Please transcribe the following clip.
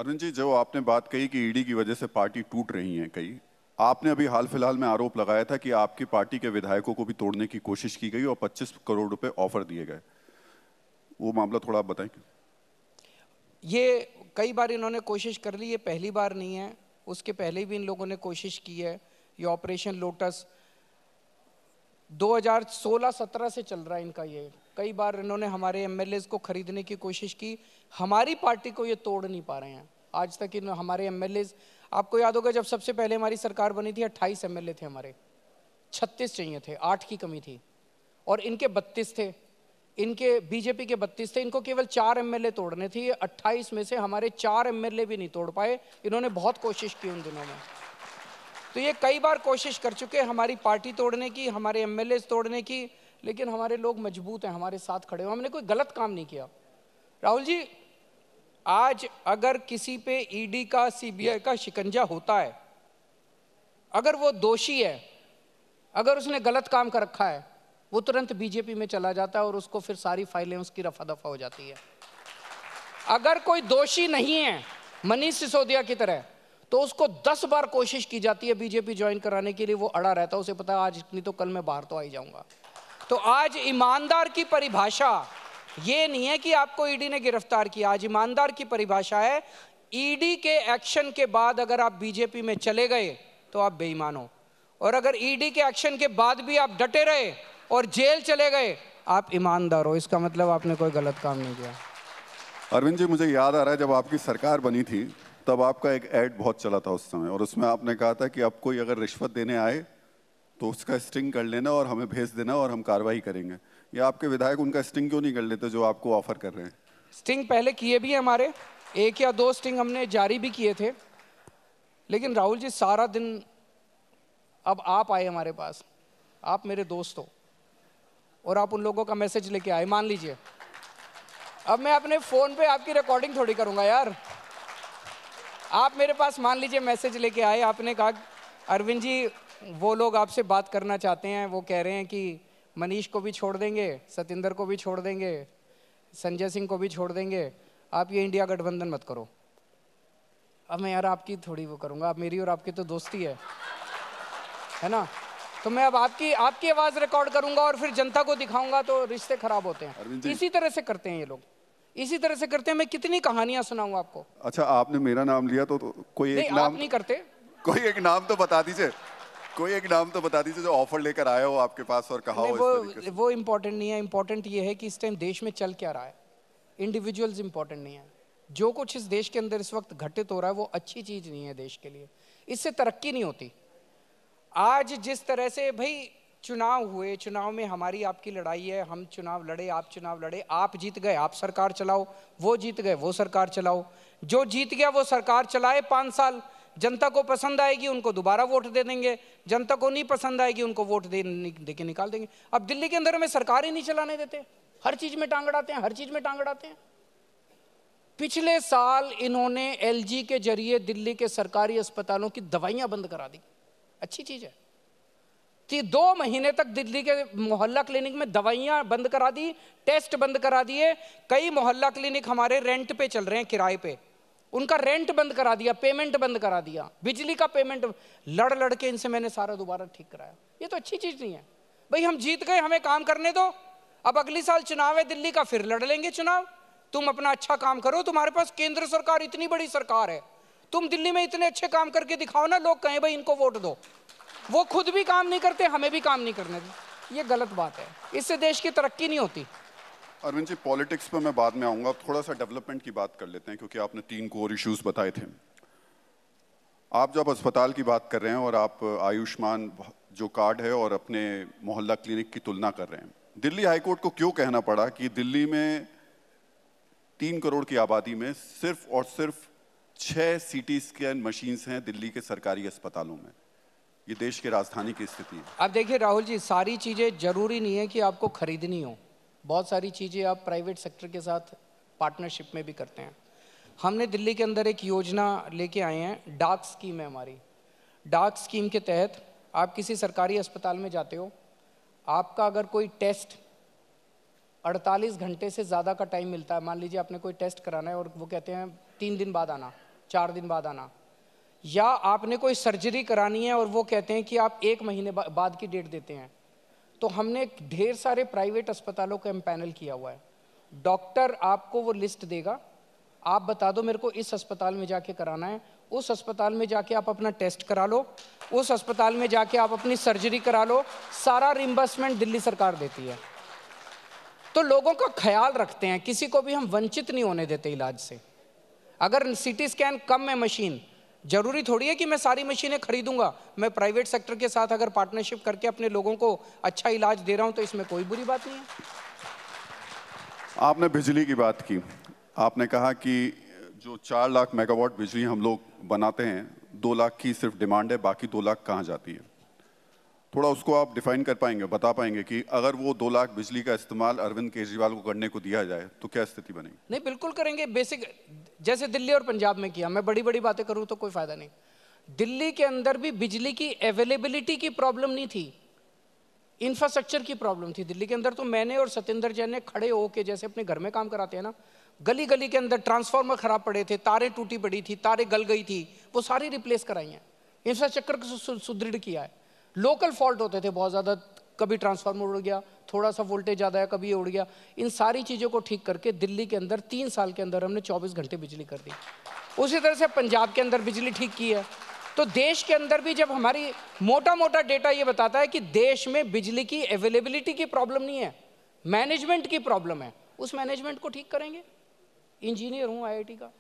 अरुण जी, जो आपने बात कही कि ईडी की वजह से पार्टी टूट रही है कई, आपने अभी हाल फिलहाल में आरोप लगाया था कि आपकी पार्टी के विधायकों को भी तोड़ने की कोशिश की गई और 25 करोड़ रुपए ऑफर दिए गए। वो मामला थोड़ा आप बताएं। ये कई बार इन्होंने कोशिश कर ली, ये पहली बार नहीं है, उसके पहले भी इन लोगों ने कोशिश की है। ये ऑपरेशन लोटस 2016-17 से चल रहा है इनका। ये कई बार इन्होंने हमारे एमएलएज को खरीदने की कोशिश की, हमारी पार्टी को ये तोड़ नहीं पा रहे हैं आज तक। इन हमारे एमएलएज, आपको याद होगा जब सबसे पहले हमारी सरकार बनी थी 28 एमएलए थे हमारे, 36 चाहिए थे, 8 की कमी थी, और इनके 32 थे, इनके बीजेपी के 32 थे, इनको केवल 4 एमएलए तोड़ने थे। ये 28 में से हमारे 4 एमएलए भी नहीं तोड़ पाए। इन्होंने बहुत कोशिश की उन दिनों में। तो ये कई बार कोशिश कर चुके हमारी पार्टी तोड़ने की, हमारे एमएलए तोड़ने की, लेकिन हमारे लोग मजबूत हैं, हमारे साथ खड़े हो। हमने कोई गलत काम नहीं किया। राहुल जी, आज अगर किसी पे ईडी का, सीबीआई का शिकंजा होता है, अगर वो दोषी है, अगर उसने गलत काम कर रखा है, वो तुरंत बीजेपी में चला जाता है और उसको फिर सारी फाइलें उसकी रफा दफा हो जाती है। अगर कोई दोषी नहीं है मनीष सिसोदिया की तरह, तो उसको 10 बार कोशिश की जाती है बीजेपी ज्वाइन कराने के लिए, वो अड़ा रहता है। उसे पता है आज नहीं तो कल मैं बाहर तो आ ही जाऊंगा। तो आज ईमानदार की परिभाषा ये नहीं है कि आपको ईडी ने गिरफ्तार किया। आज ईमानदार की परिभाषा है, ईडी के एक्शन के बाद अगर आप बीजेपी में चले गए तो आप बेईमान हो, और अगर ईडी के एक्शन के बाद भी आप डटे रहे और जेल चले गए, आप ईमानदार हो। इसका मतलब आपने कोई गलत काम नहीं किया। अरविंद जी, मुझे याद आ रहा है जब आपकी सरकार बनी थी तब आपका एक ऐड बहुत चला था उस समय, और उसमें आपने कहा था कि अब कोई अगर रिश्वत देने आए तो उसका स्टिंग कर लेना और हमें भेज देना और हम कार्रवाई करेंगे। ये आपके विधायक उनका स्टिंग क्यों नहीं कर लेते जो आपको ऑफर कर रहे हैं? स्टिंग पहले किए भी हमारे, 1 या 2 स्टिंग हमने जारी भी किए थे। लेकिन राहुल जी, सारा दिन अब आप आए हमारे पास, आप मेरे दोस्त हो, और आप उन लोगों का मैसेज लेके आए। मान लीजिए अब मैं अपने फोन पे आपकी रिकॉर्डिंग थोड़ी करूंगा यार। आप मेरे पास मान लीजिए मैसेज लेके आए, आपने कहा अरविंद जी वो लोग आपसे बात करना चाहते हैं, वो कह रहे हैं कि मनीष को भी छोड़ देंगे, सतिंदर को भी छोड़ देंगे, संजय सिंह को भी छोड़ देंगे, आप ये इंडिया गठबंधन मत करो। अब मैं यार आपकी थोड़ी वो करूंगा, आप मेरी और आपकी तो दोस्ती है ना। तो मैं अब आपकी आवाज रिकॉर्ड करूंगा और फिर जनता को दिखाऊंगा, तो रिश्ते खराब होते हैं। इसी तरह से करते हैं ये लोग, इसी तरह से करते हैं। मैं कितनी कहानियां सुनाऊंगा आपको। अच्छा, आपने मेरा नाम लिया तो कोई एक नाम आप नहीं करते। कोई एक नाम तो बता दीजिए, कोई एक नाम तो बता दीजिए जो ऑफर लेकर आया हो आपके पास और कहा हो इस तरीके से। वो इम्पोर्टेंट नहीं है। इम्पोर्टेंट ये है कि इस टाइम देश में चल क्या रहा है। इंडिविजुअल्स इम्पोर्टेंट नहीं है। जो कुछ इस देश के अंदर इस वक्त घटित हो रहा है वो अच्छी चीज नहीं है देश के लिए, इससे तरक्की नहीं होती। आज जिस तरह से भाई चुनाव हुए, चुनाव में हमारी आपकी लड़ाई है, हम चुनाव लड़े, आप चुनाव लड़े, आप जीत गए आप सरकार चलाओ, वो जीत गए वो सरकार चलाओ। जो जीत गया वो सरकार चलाए 5 साल, जनता को पसंद आएगी उनको दोबारा वोट दे देंगे, जनता को नहीं पसंद आएगी उनको वोट दे के निकाल देंगे। अब दिल्ली के अंदर में सरकार ही नहीं चलाने देते, हर चीज में टांग अड़ाते हैं, हर चीज में टांग अड़ाते हैं। पिछले साल इन्होंने एलजी के जरिए दिल्ली के सरकारी अस्पतालों की दवाइयां बंद करा दी, अच्छी चीज है। 2 महीने तक दिल्ली के मोहल्ला क्लिनिक में दवाइयां बंद करा दी, टेस्ट बंद करा दिए। कई मोहल्ला क्लिनिक हमारे रेंट पे चल रहे हैं, किराए पे, उनका रेंट बंद करा दिया, पेमेंट बंद करा दिया, बिजली का पेमेंट लड़ के इनसे मैंने सारा दोबारा ठीक कराया। ये तो अच्छी चीज नहीं है भाई। हम जीत गए, हमें काम करने दो। अब अगली साल चुनाव है दिल्ली का, फिर लड़ लेंगे चुनाव। तुम अपना अच्छा काम करो, तुम्हारे पास केंद्र सरकार इतनी बड़ी सरकार है, तुम दिल्ली में इतने अच्छे काम करके दिखाओ ना, लोग कहें भाई इनको वोट दो। वो खुद भी काम नहीं करते, हमें भी काम नहीं करने देते। ये गलत बात है, इससे देश की तरक्की नहीं होती। अरविंद जी, पॉलिटिक्स पे मैं बाद में आऊंगा, थोड़ा सा डेवलपमेंट की बात कर लेते हैं क्योंकि आपने 3 कोर इश्यूज बताए थे। आप जब अस्पताल की बात कर रहे हैं और आप आयुष्मान जो कार्ड है और अपने मोहल्ला क्लिनिक की तुलना कर रहे हैं, दिल्ली हाईकोर्ट को क्यों कहना पड़ा कि दिल्ली में 3 करोड़ की आबादी में सिर्फ और सिर्फ 6 सीटी स्कैन मशीन्स हैं दिल्ली के सरकारी अस्पतालों में? ये देश की राजधानी की स्थिति है। अब देखिए राहुल जी, सारी चीजें जरूरी नहीं है कि आपको खरीदनी हो। बहुत सारी चीजें आप प्राइवेट सेक्टर के साथ पार्टनरशिप में भी करते हैं। हमने दिल्ली के अंदर एक योजना लेके आए हैं, डाक स्कीम है हमारी। डाक स्कीम के तहत आप किसी सरकारी अस्पताल में जाते हो, आपका अगर कोई टेस्ट 48 घंटे से ज़्यादा का टाइम मिलता है, मान लीजिए आपने कोई टेस्ट कराना है और वो कहते हैं 3 दिन बाद आना, 4 दिन बाद आना, या आपने कोई सर्जरी करानी है और वो कहते हैं कि आप 1 महीने बाद की डेट देते हैं। तो हमने ढेर सारे प्राइवेट अस्पतालों को एम्पैनल किया हुआ है। डॉक्टर आपको वो लिस्ट देगा, आप बता दो मेरे को इस अस्पताल में जाके कराना है, उस अस्पताल में जाके आप अपना टेस्ट करा लो, उस अस्पताल में जाके आप अपनी सर्जरी करा लो, सारा रिम्बर्समेंट दिल्ली सरकार देती है। तो लोगों का ख्याल रखते हैं, किसी को भी हम वंचित नहीं होने देते इलाज से। अगर सीटी स्कैन कम है मशीन, जरूरी थोड़ी है कि मैं सारी मशीनें खरीदूंगा। मैं प्राइवेट सेक्टर के साथ अगर पार्टनरशिप करके अपने लोगों को अच्छा इलाज दे रहा हूं तो इसमें कोई बुरी बात नहीं है। आपने बिजली की बात की, आपने कहा कि जो 4 लाख मेगावाट बिजली हम लोग बनाते हैं, 2 लाख की सिर्फ डिमांड है, बाकी 2 लाख कहाँ जाती है? थोड़ा उसको आप डिफाइन कर पाएंगे, बता पाएंगे कि अगर वो 2 लाख बिजली का इस्तेमाल अरविंद केजरीवाल को करने को दिया जाए तो क्या स्थिति बनेगी? नहीं, बिल्कुल करेंगे। बेसिक जैसे दिल्ली और पंजाब में किया। मैं बड़ी बड़ी बातें करूं तो कोई फायदा नहीं। दिल्ली के अंदर भी बिजली की अवेलेबिलिटी की प्रॉब्लम नहीं थी, इंफ्रास्ट्रक्चर की प्रॉब्लम थी। दिल्ली के अंदर तो मैंने और सत्येंद्र जैन ने खड़े होके, जैसे अपने घर में काम कराते हैं ना, गली गली के अंदर ट्रांसफार्मर खराब पड़े थे, तारें टूटी पड़ी थी, तारें गल गई थी, वो सारी रिप्लेस कराई हैं। इंफ्रास्ट्रक्चर को सुदृढ़ किया है। लोकल फॉल्ट होते थे बहुत ज़्यादा, कभी ट्रांसफार्मर उड़ गया, थोड़ा सा वोल्टेज ज़्यादा है, कभी उड़ गया। इन सारी चीज़ों को ठीक करके दिल्ली के अंदर 3 साल के अंदर हमने 24 घंटे बिजली कर दी। उसी तरह से पंजाब के अंदर बिजली ठीक की है। तो देश के अंदर भी जब हमारी मोटा मोटा डेटा ये बताता है कि देश में बिजली की अवेलेबिलिटी की प्रॉब्लम नहीं है, मैनेजमेंट की प्रॉब्लम है, उस मैनेजमेंट को ठीक करेंगे। इंजीनियर हूँ IIT का।